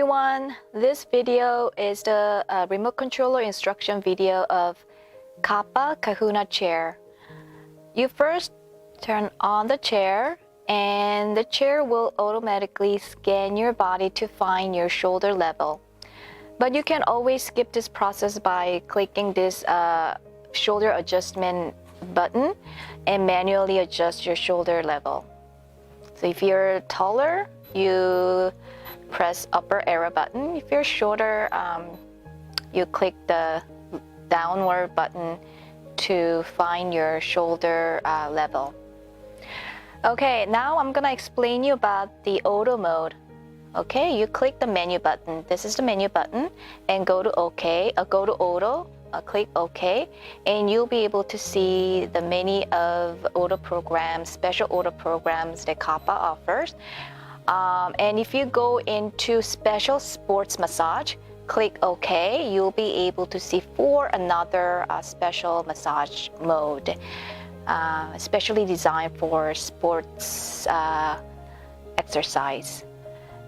everyone, this video is the remote controller instruction video of Kappa Kahuna chair. You first turn on the chair and the chair will automatically scan your body to find your shoulder level. But you can always skip this process by clicking this shoulder adjustment button and manually adjust your shoulder level. So if you're taller, you press upper arrow button. If you're shorter, you click the downward button to find your shoulder level. Okay, now I'm gonna explain you about the auto mode. Okay, you click the menu button. This is the menu button, and go to OK. Go to auto. Click OK, and you'll be able to see the many of auto programs, special auto programs that Kappa offers. And if you go into special sports massage, click OK, you'll be able to see another special massage mode, especially designed for sports exercise.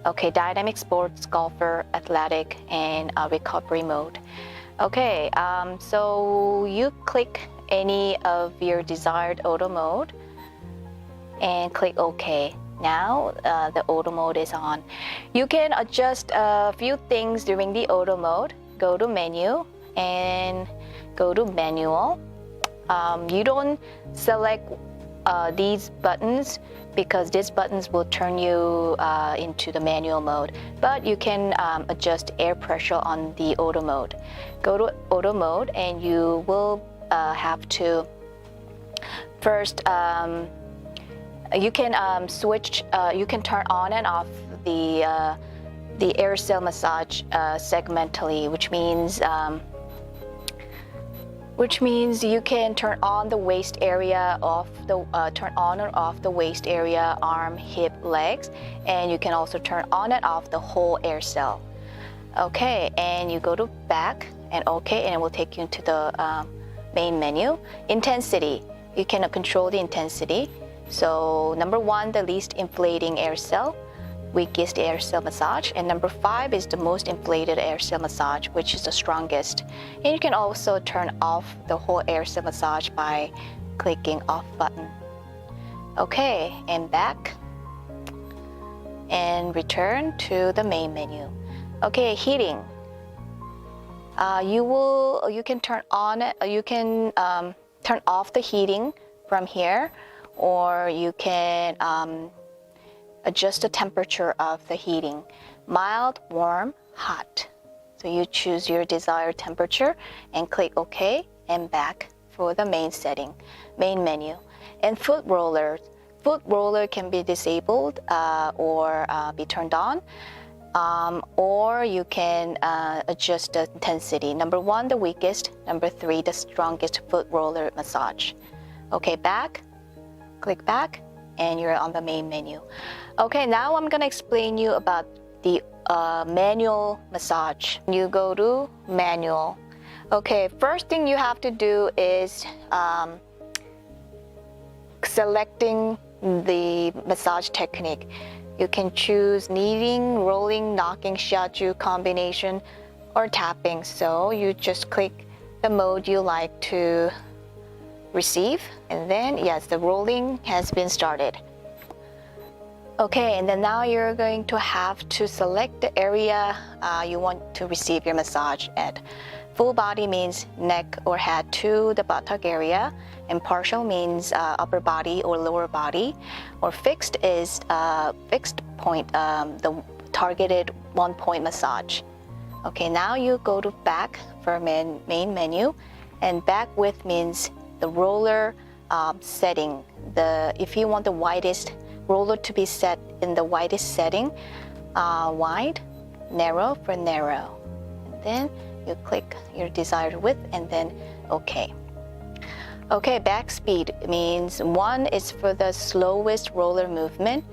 Okay, dynamic sports, golfer, athletic, and recovery mode. Okay, so you click any of your desired auto mode and click OK. Now the auto mode is on. You can adjust a few things during the auto mode. Go to menu and go to manual. You don't select these buttons because these buttons will turn you into the manual mode, but you can adjust air pressure on the auto mode. Go to auto mode and you will have to first you can switch, you can turn on and off the air cell massage segmentally, which means you can turn on the waist area, turn on or off the waist area, arm, hip, legs, and you can also turn on and off the whole air cell. Okay, and you go to back and OK, and it will take you into the main menu. Intensity, you can control the intensity. So number 1, the least inflating air cell, weakest air cell massage, and number 5 is the most inflated air cell massage, which is the strongest. And you can also turn off the whole air cell massage by clicking off button. Okay, and back and return to the main menu. Okay, heating. You can turn off the heating from here, or you can adjust the temperature of the heating. Mild, warm, hot. So you choose your desired temperature and click OK and back for the main setting, main menu. And foot roller. Foot roller can be disabled or be turned on. Or you can adjust the intensity. Number 1, the weakest. Number 3, the strongest foot roller massage. Okay, back. Click back and you're on the main menu. Okay, now I'm gonna explain you about the manual massage. You go to manual. Okay, first thing you have to do is selecting the massage technique. You can choose kneading, rolling, knocking, shiatsu combination, or tapping. So you just click the mode you like to receive, and then yes, the rolling has been started. Okay, and then now you're going to have to select the area you want to receive your massage at. Full body means neck or head to the buttock area, and partial means upper body or lower body, or fixed is fixed point, the targeted 1-point massage. Okay, now you go to back for main menu, and back width means the roller setting. If you want the widest roller to be set in the widest setting, wide, narrow for narrow. And then you click your desired width and then OK. Okay, back speed means 1 is for the slowest roller movement.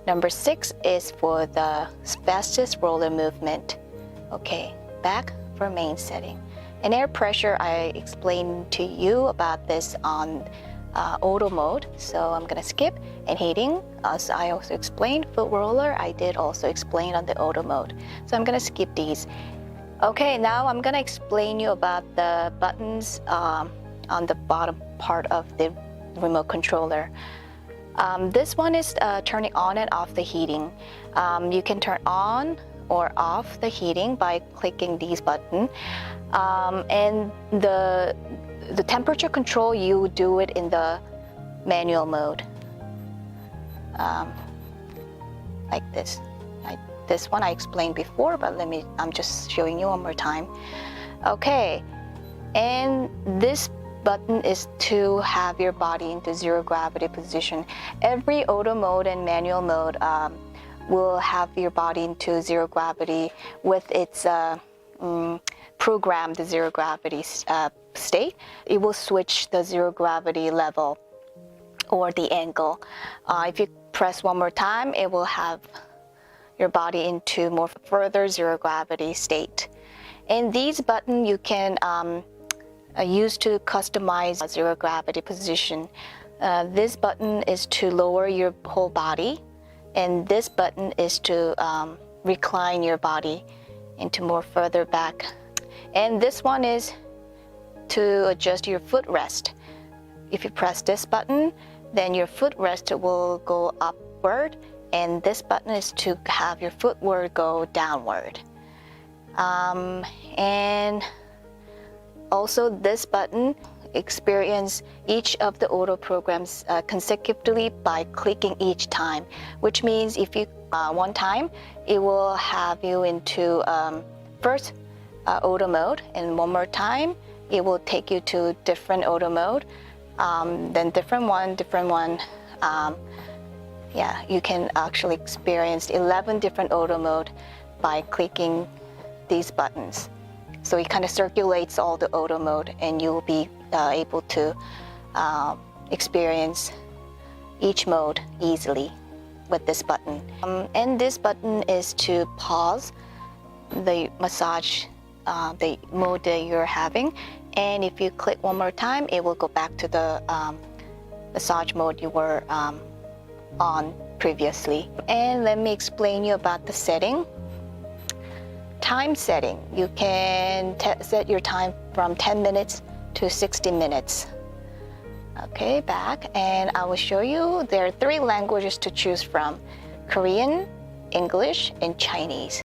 Number 6 is for the fastest roller movement. Okay, back for main setting. And air pressure, I explained to you about this on auto mode, so I'm gonna skip. And heating, as I also explained, foot roller, I did also explain on the auto mode. So I'm gonna skip these. Okay, now I'm gonna explain you about the buttons on the bottom part of the remote controller. This one is turning on and off the heating. You can turn on or off the heating by clicking these buttons. And the temperature control, you do it in the manual mode. Like this. This one I explained before, but I'm just showing you one more time. Okay, and this button is to have your body into zero gravity position. Every auto mode and manual mode will have your body into zero gravity with its programmed zero gravity state. It will switch the zero gravity level or the angle. If you press one more time, it will have your body into more further zero gravity state. And these buttons you can use to customize zero gravity position. This button is to lower your whole body, and this button is to recline your body into more further back. And this one is to adjust your footrest. If you press this button, then your footrest will go upward, and this button is to have your footward go downward. And also this button experience each of the auto programs consecutively by clicking each time, which means if you one time, it will have you into first auto mode, and one more time it will take you to different auto mode, then different one. Yeah, you can actually experience 11 different auto mode by clicking these buttons. So it kind of circulates all the auto mode, and you will be able to experience each mode easily with this button. And this button is to pause the massage, the mode that you're having. And if you click one more time, it will go back to the massage mode you were on previously. And let me explain you about the setting. Time setting, you can set your time from 10 minutes to 60 minutes. Okay, back, and I will show you there are 3 languages to choose from: Korean, English, and Chinese.